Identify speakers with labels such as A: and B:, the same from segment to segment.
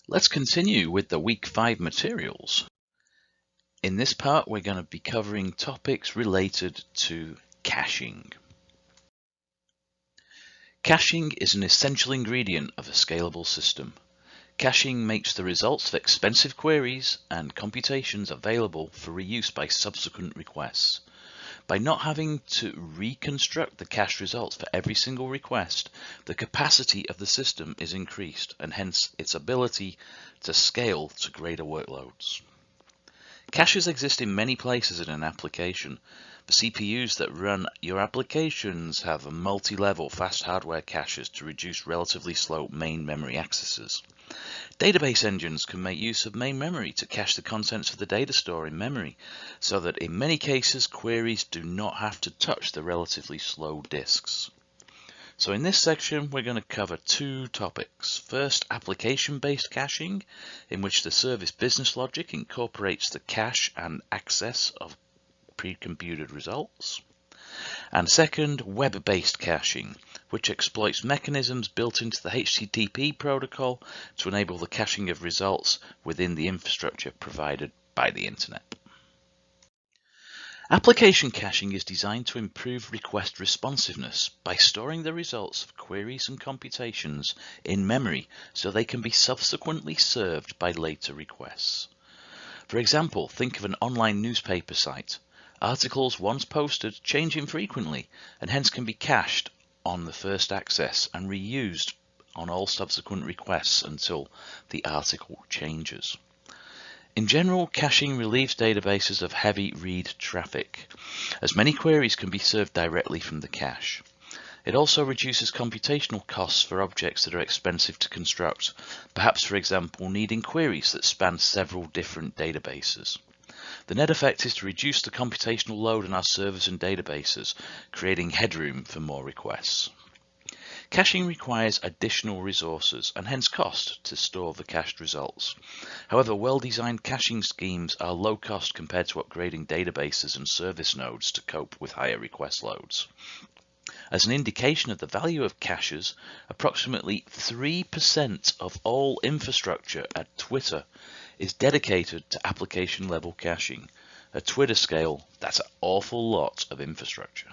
A: Let's continue with the Week 5 materials. In this part, we're going to be covering topics related to caching. Caching is an essential ingredient of a scalable system. Caching makes the results of expensive queries and computations available for reuse by subsequent requests. By not having to reconstruct the cached results for every single request, the capacity of the system is increased and hence its ability to scale to greater workloads. Caches exist in many places in an application. The CPUs that run your applications have multi-level fast hardware caches to reduce relatively slow main memory accesses. Database engines can make use of main memory to cache the contents of the data store in memory, so that in many cases queries do not have to touch the relatively slow disks. So in this section we're going to cover two topics. First, application-based caching, in which the service business logic incorporates the cache and access of pre-computed results. And second, web-based caching, which exploits mechanisms built into the HTTP protocol to enable the caching of results within the infrastructure provided by the Internet. Application caching is designed to improve request responsiveness by storing the results of queries and computations in memory so they can be subsequently served by later requests. For example, think of an online newspaper site. Articles once posted change infrequently and hence can be cached on the first access and reused on all subsequent requests until the article changes. In general, caching relieves databases of heavy read traffic, as many queries can be served directly from the cache. It also reduces computational costs for objects that are expensive to construct, perhaps for example needing queries that span several different databases. The net effect is to reduce the computational load on our servers and databases, creating headroom for more requests. Caching requires additional resources and hence cost to store the cached results. However, well-designed caching schemes are low cost compared to upgrading databases and service nodes to cope with higher request loads. As an indication of the value of caches, approximately 3% of all infrastructure at Twitter is dedicated to application-level caching. At Twitter scale, that's an awful lot of infrastructure.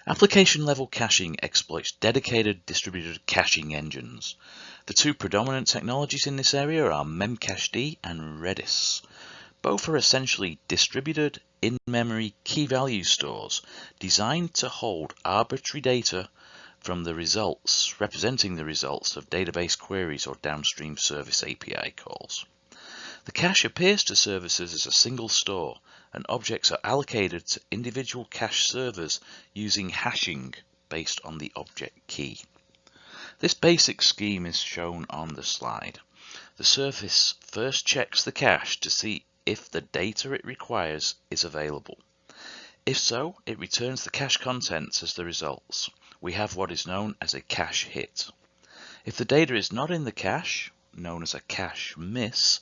A: Application-level caching exploits dedicated distributed caching engines. The two predominant technologies in this area are Memcached and Redis. Both are essentially distributed in-memory key value stores designed to hold arbitrary data from the results, representing the results of database queries or downstream service API calls. The cache appears to services as a single store, and objects are allocated to individual cache servers using hashing based on the object key. This basic scheme is shown on the slide. The service first checks the cache to see if the data it requires is available. If so, it returns the cache contents as the results. We have what is known as a cache hit. If the data is not in the cache, known as a cache miss,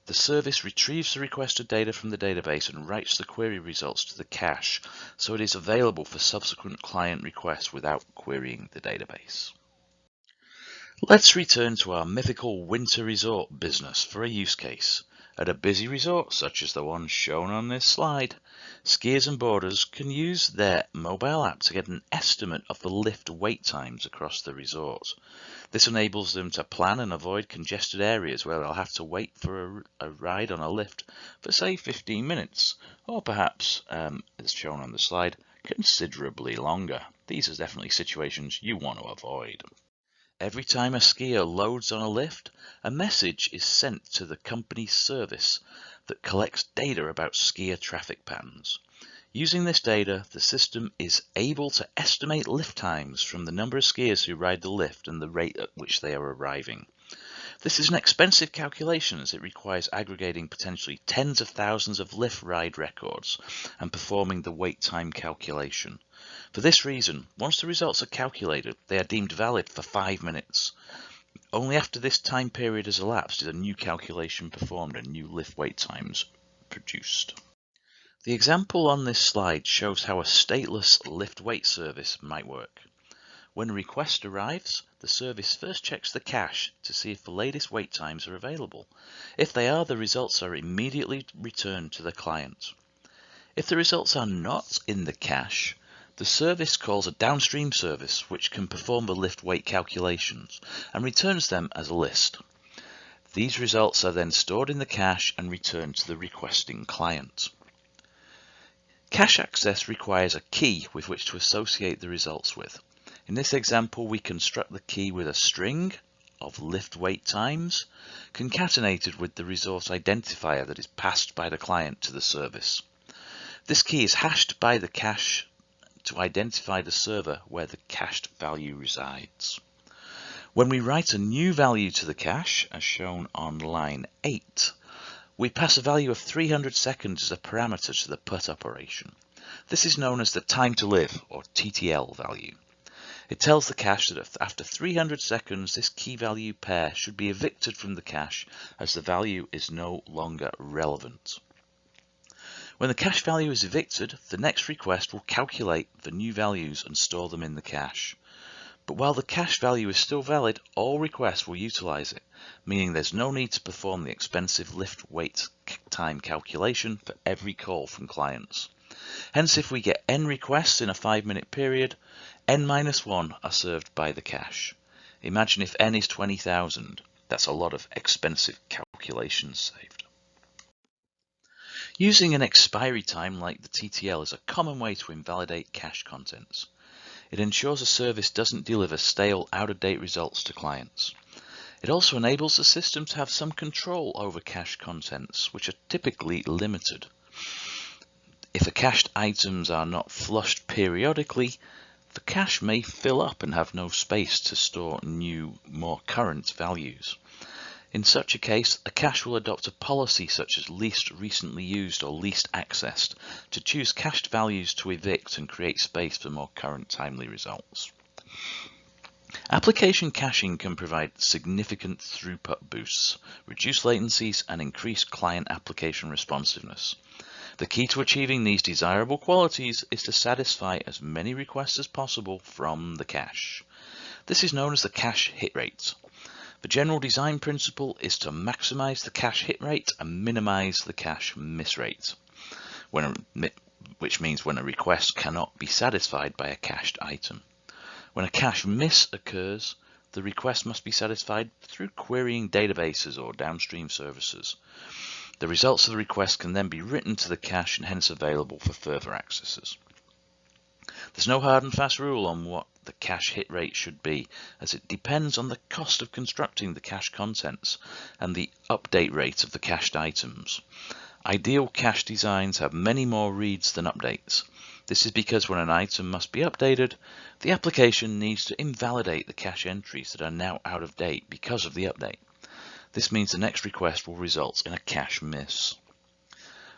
A: the service retrieves the requested data from the database and writes the query results to the cache, so it is available for subsequent client requests without querying the database. Let's return to our mythical winter resort business for a use case. At a busy resort, such as the one shown on this slide, skiers and boarders can use their mobile app to get an estimate of the lift wait times across the resort. This enables them to plan and avoid congested areas where they'll have to wait for a ride on a lift for say 15 minutes, or perhaps, as shown on the slide, considerably longer. These are definitely situations you want to avoid. Every time a skier loads on a lift, a message is sent to the company's service that collects data about skier traffic patterns. Using this data, the system is able to estimate lift times from the number of skiers who ride the lift and the rate at which they are arriving. This is an expensive calculation as it requires aggregating potentially tens of thousands of lift ride records and performing the wait time calculation. For this reason, once the results are calculated, they are deemed valid for 5 minutes. Only after this time period has elapsed is a new calculation performed and new lift wait times produced. The example on this slide shows how a stateless lift wait service might work. When a request arrives, the service first checks the cache to see if the latest wait times are available. If they are, the results are immediately returned to the client. If the results are not in the cache, the service calls a downstream service which can perform the lift wait calculations and returns them as a list. These results are then stored in the cache and returned to the requesting client. Cache access requires a key with which to associate the results with. In this example, we construct the key with a string of lift wait times concatenated with the resource identifier that is passed by the client to the service. This key is hashed by the cache to identify the server where the cached value resides. When we write a new value to the cache, as shown on line 8, we pass a value of 300 seconds as a parameter to the put operation. This is known as the time to live, or TTL value. It tells the cache that after 300 seconds, this key value pair should be evicted from the cache as the value is no longer relevant. When the cache value is evicted, the next request will calculate the new values and store them in the cache. But while the cache value is still valid, all requests will utilize it, meaning there's no need to perform the expensive lift wait time calculation for every call from clients. Hence, if we get n requests in a 5-minute period, n-1 are served by the cache. Imagine if n is 20,000. That's a lot of expensive calculations saved. Using an expiry time like the TTL is a common way to invalidate cache contents. It ensures a service doesn't deliver stale, out-of-date results to clients. It also enables the system to have some control over cache contents, which are typically limited. If the cached items are not flushed periodically, the cache may fill up and have no space to store new, more current values. In such a case, a cache will adopt a policy such as least recently used or least accessed to choose cached values to evict and create space for more current timely results. Application caching can provide significant throughput boosts, reduce latencies, and increase client application responsiveness. The key to achieving these desirable qualities is to satisfy as many requests as possible from the cache. This is known as the cache hit rate. The general design principle is to maximize the cache hit rate and minimize the cache miss rate, which means when a request cannot be satisfied by a cached item. When a cache miss occurs, the request must be satisfied through querying databases or downstream services. The results of the request can then be written to the cache and hence available for further accesses. There's no hard and fast rule on what the cache hit rate should be, as it depends on the cost of constructing the cache contents and the update rate of the cached items. Ideal cache designs have many more reads than updates. This is because when an item must be updated, the application needs to invalidate the cache entries that are now out of date because of the update. This means the next request will result in a cache miss.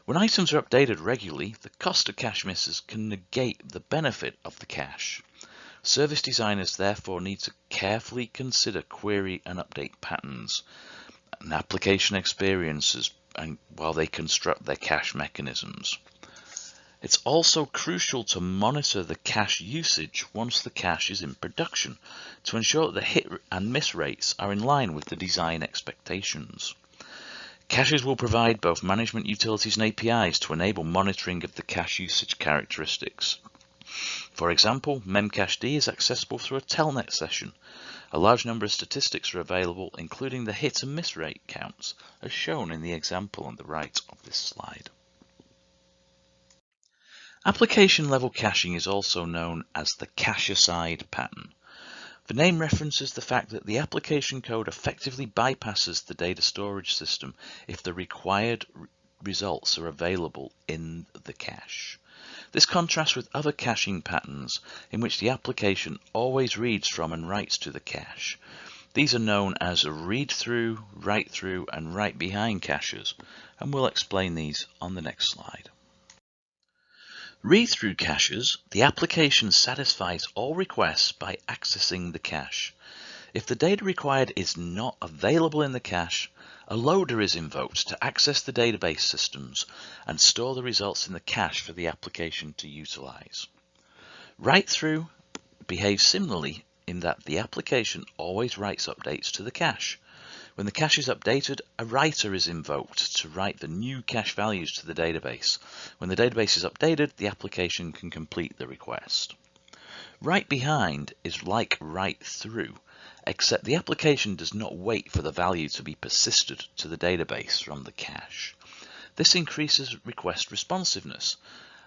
A: When items are updated regularly, the cost of cache misses can negate the benefit of the cache. Service designers therefore need to carefully consider query and update patterns and application experiences while they construct their cache mechanisms. It's also crucial to monitor the cache usage once the cache is in production to ensure that the hit and miss rates are in line with the design expectations. Caches will provide both management utilities and APIs to enable monitoring of the cache usage characteristics. For example, memcached is accessible through a telnet session. A large number of statistics are available, including the hit and miss rate counts, as shown in the example on the right of this slide. Application-level caching is also known as the cache-aside pattern. The name references the fact that the application code effectively bypasses the data storage system if the required results are available in the cache. This contrasts with other caching patterns in which the application always reads from and writes to the cache. These are known as read-through, write-through, and write-behind caches, and we'll explain these on the next slide. Read-through caches, the application satisfies all requests by accessing the cache. If the data required is not available in the cache, a loader is invoked to access the database systems and store the results in the cache for the application to utilize. Write-through behaves similarly in that the application always writes updates to the cache. When the cache is updated, a writer is invoked to write the new cache values to the database. When the database is updated, the application can complete the request. Write behind is like write through, except the application does not wait for the value to be persisted to the database from the cache. This increases request responsiveness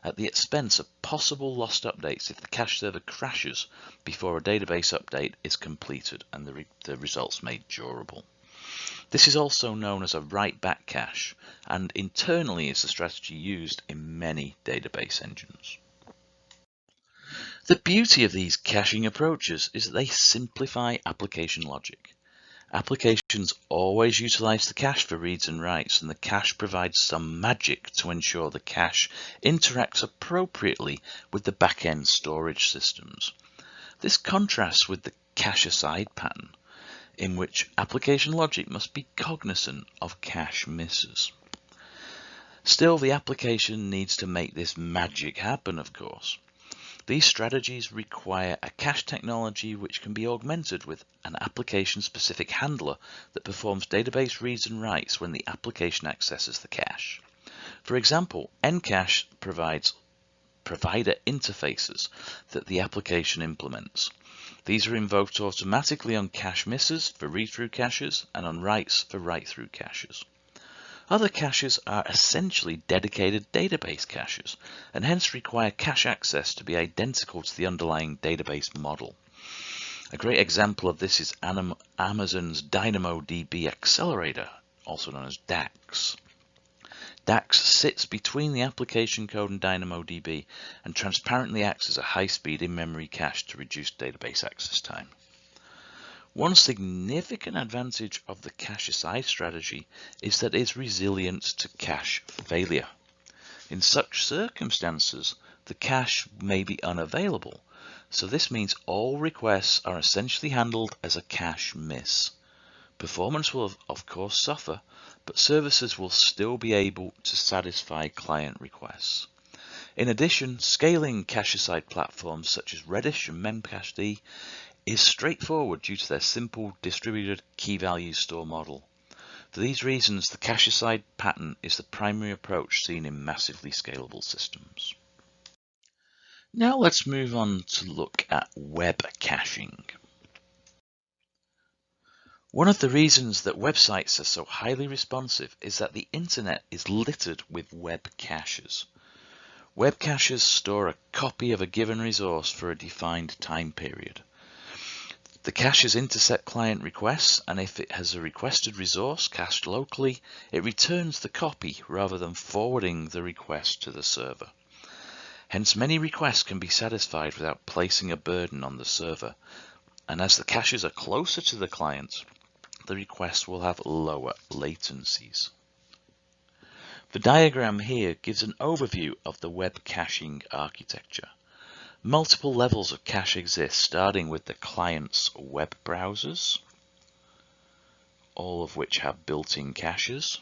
A: at the expense of possible lost updates if the cache server crashes before a database update is completed and the results made durable. This is also known as a write-back cache, and internally is the strategy used in many database engines. The beauty of these caching approaches is that they simplify application logic. Applications always utilize the cache for reads and writes, and the cache provides some magic to ensure the cache interacts appropriately with the back-end storage systems. This contrasts with the cache-aside pattern, in which application logic must be cognizant of cache misses. Still, the application needs to make this magic happen, of course. These strategies require a cache technology which can be augmented with an application-specific handler that performs database reads and writes when the application accesses the cache. For example, Ncache provides provider interfaces that the application implements. These are invoked automatically on cache misses for read-through caches and on writes for write-through caches. Other caches are essentially dedicated database caches and hence require cache access to be identical to the underlying database model. A great example of this is Amazon's DynamoDB accelerator, also known as DAX. DAX sits between the application code and DynamoDB and transparently acts as a high-speed in-memory cache to reduce database access time. One significant advantage of the cache-aside strategy is that it is resilient to cache failure. In such circumstances, the cache may be unavailable, so this means all requests are essentially handled as a cache miss. Performance will of course suffer, but services will still be able to satisfy client requests. In addition, scaling cache-aside platforms such as Redis and Memcached is straightforward due to their simple distributed key value store model. For these reasons, the cache-aside pattern is the primary approach seen in massively scalable systems. Now let's move on to look at web caching. One of the reasons that websites are so highly responsive is that the internet is littered with web caches. Web caches store a copy of a given resource for a defined time period. The caches intercept client requests, and if it has a requested resource cached locally, it returns the copy rather than forwarding the request to the server. Hence, many requests can be satisfied without placing a burden on the server, and as the caches are closer to the client, the requests will have lower latencies. The diagram here gives an overview of the web caching architecture. Multiple levels of cache exist, starting with the client's web browsers, all of which have built-in caches.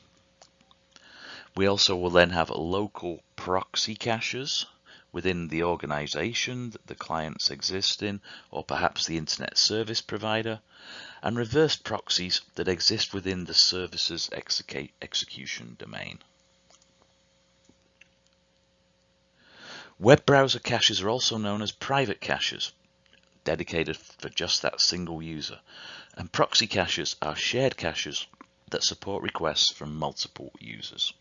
A: We also will then have local proxy caches within the organization that the clients exist in, or perhaps the internet service provider, and reverse proxies that exist within the service's execution domain. Web browser caches are also known as private caches, dedicated for just that single user, and proxy caches are shared caches that support requests from multiple users.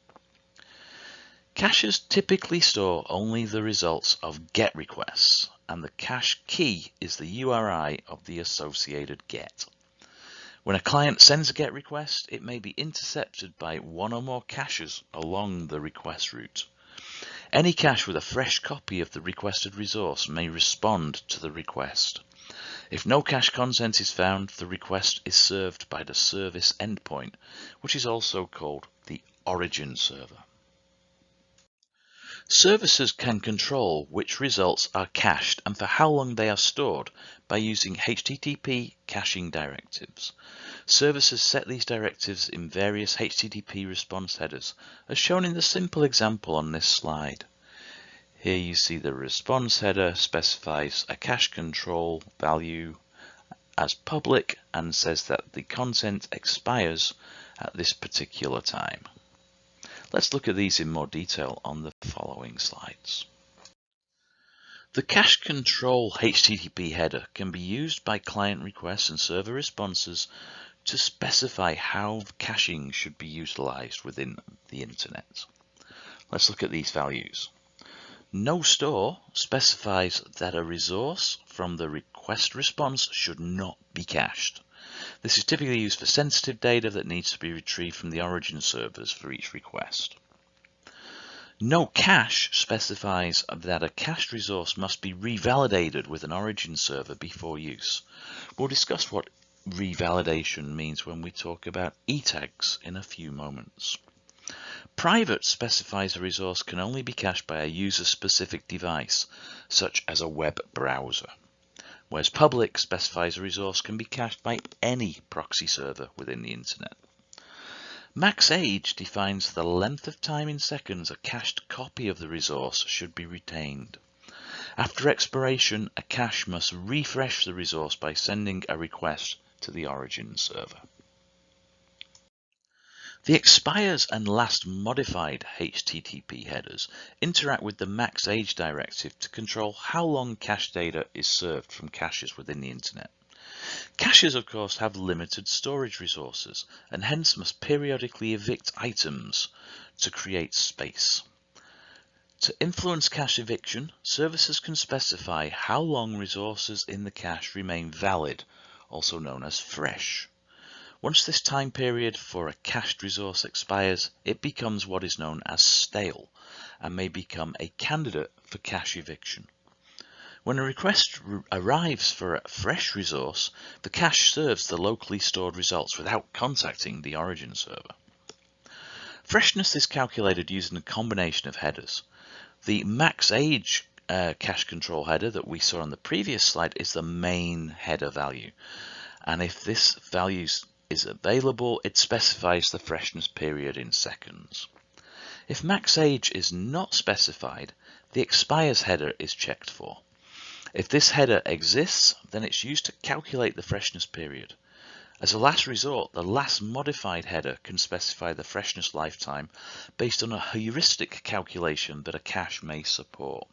A: Caches typically store only the results of GET requests, and the cache key is the URI of the associated GET. When a client sends a GET request, it may be intercepted by one or more caches along the request route. Any cache with a fresh copy of the requested resource may respond to the request. If no cache content is found, the request is served by the service endpoint, which is also called the origin server. Services can control which results are cached and for how long they are stored by using HTTP caching directives. Services set these directives in various HTTP response headers, as shown in the simple example on this slide. Here you see the response header specifies a cache control value as public and says that the content expires at this particular time. Let's look at these in more detail on the following slides. The cache control HTTP header can be used by client requests and server responses to specify how caching should be utilized within the internet. Let's look at these values. No store specifies that a resource from the request response should not be cached. This is typically used for sensitive data that needs to be retrieved from the origin servers for each request. No cache specifies that a cached resource must be revalidated with an origin server before use. We'll discuss what revalidation means when we talk about Etags in a few moments. Private specifies a resource can only be cached by a user-specific device, such as a web browser, whereas public specifies a resource can be cached by any proxy server within the internet. Max age defines the length of time in seconds a cached copy of the resource should be retained. After expiration, a cache must refresh the resource by sending a request to the origin server. The expires and last modified HTTP headers interact with the max age directive to control how long cache data is served from caches within the internet. Caches, of course, have limited storage resources and hence must periodically evict items to create space. To influence cache eviction, services can specify how long resources in the cache remain valid, also known as fresh. Once this time period for a cached resource expires, it becomes what is known as stale and may become a candidate for cache eviction. When a request arrives for a fresh resource, the cache serves the locally stored results without contacting the origin server. Freshness is calculated using a combination of headers. The max age cache control header that we saw on the previous slide is the main header value, and if this value is available, it specifies the freshness period in seconds. If max age is not specified, the expires header is checked for. If this header exists, then it's used to calculate the freshness period. As a last resort, the last modified header can specify the freshness lifetime based on a heuristic calculation that a cache may support.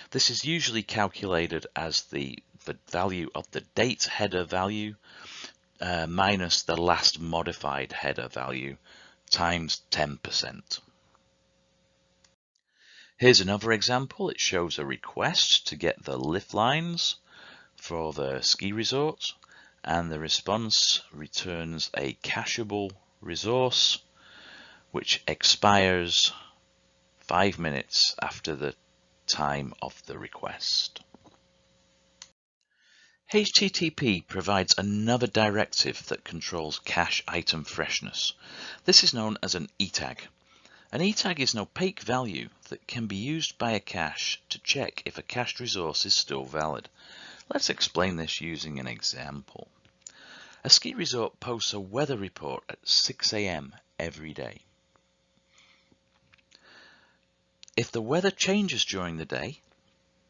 A: This is usually calculated as the value of the date header value minus the last modified header value times 10%. Here's another example. It shows a request to get the lift lines for the ski resort, and the response returns a cacheable resource which expires 5 minutes after the time of the request. HTTP provides another directive that controls cache item freshness. This is known as an Etag. An Etag is an opaque value that can be used by a cache to check if a cached resource is still valid. Let's explain this using an example. A ski resort posts a weather report at 6 AM every day. If the weather changes during the day,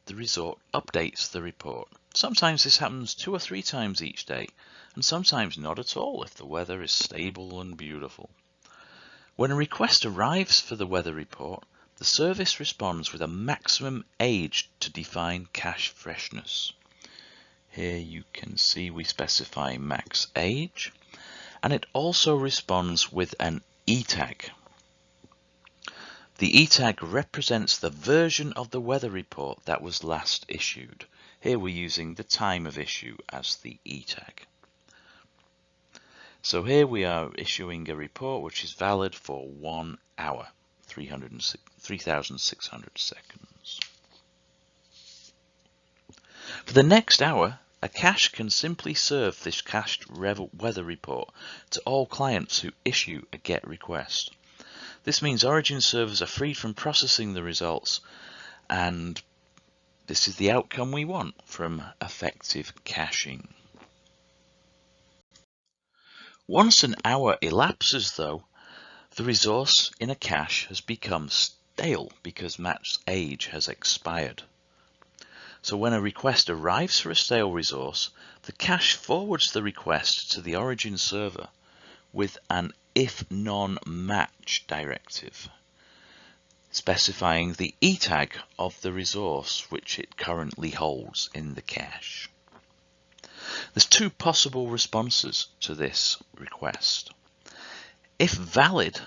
A: the resort updates the report. Sometimes this happens 2 or 3 times each day, and sometimes not at all if the weather is stable and beautiful. When a request arrives for the weather report, the service responds with a maximum age to define cache freshness. Here you can see we specify max age, and it also responds with an Etag. The Etag represents the version of the weather report that was last issued. Here we're using the time of issue as the Etag. So here we are issuing a report which is valid for 1 hour, 3,600 seconds. For the next hour, a cache can simply serve this cached weather report to all clients who issue a GET request. This means origin servers are freed from processing the results, and this is the outcome we want from effective caching. Once an hour elapses though, the resource in a cache has become stale because Matt's age has expired. So when a request arrives for a stale resource, the cache forwards the request to the origin server with an if non-match directive, specifying the etag of the resource which it currently holds in the cache. There's two possible responses to this request. If valid,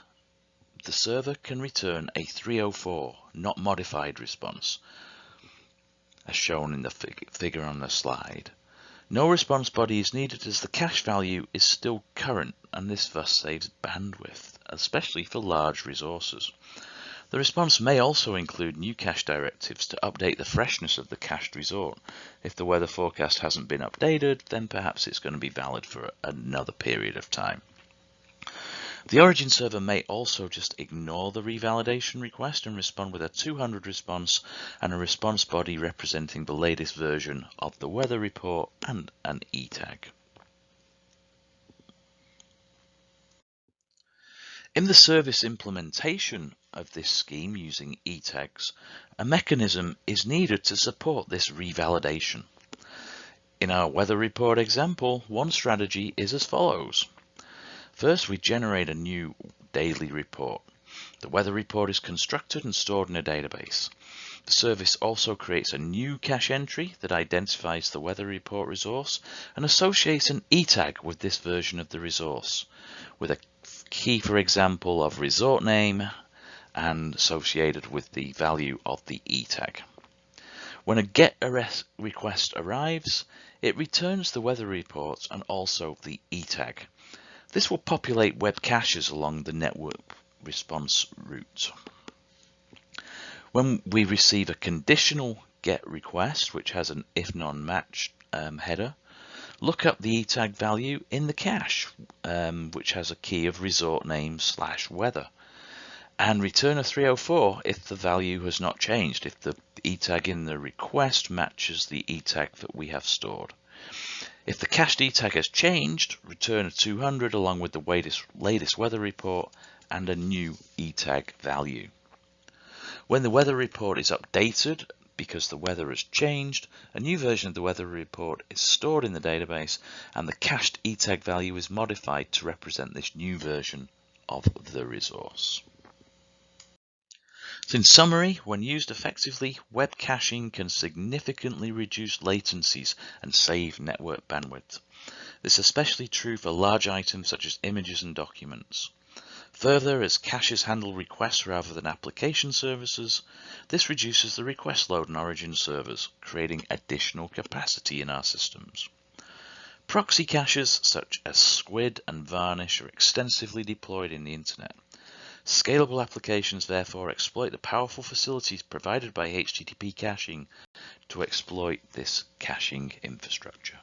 A: the server can return a 304 not modified response, as shown in the figure on the slide. No response body is needed as the cache value is still current, and this thus saves bandwidth, especially for large resources. The response may also include new cache directives to update the freshness of the cached resort. If the weather forecast hasn't been updated, then perhaps it's going to be valid for another period of time. The origin server may also just ignore the revalidation request and respond with a 200 response and a response body representing the latest version of the weather report and an Etag. In the service implementation of this scheme using Etags, a mechanism is needed to support this revalidation. In our weather report example, one strategy is as follows. First, we generate a new daily report. The weather report is constructed and stored in a database. The service also creates a new cache entry that identifies the weather report resource and associates an Etag with this version of the resource, with a key, for example, of resort name and associated with the value of the Etag. When a GET request arrives, it returns the weather reports and also the Etag. This will populate web caches along the network response route. When we receive a conditional GET request, which has an if non-match header, look up the Etag value in the cache, which has a key of resort name / weather, and return a 304 if the value has not changed, if the Etag in the request matches the Etag that we have stored. If the cached Etag has changed, return a 200 along with the latest weather report and a new Etag value. When the weather report is updated, because the weather has changed, a new version of the weather report is stored in the database and the cached Etag value is modified to represent this new version of the resource. So in summary, when used effectively, web caching can significantly reduce latencies and save network bandwidth. This is especially true for large items such as images and documents. Further, as caches handle requests rather than application services, this reduces the request load on origin servers, creating additional capacity in our systems. Proxy caches such as Squid and Varnish are extensively deployed in the internet. Scalable applications therefore exploit the powerful facilities provided by HTTP caching to exploit this caching infrastructure.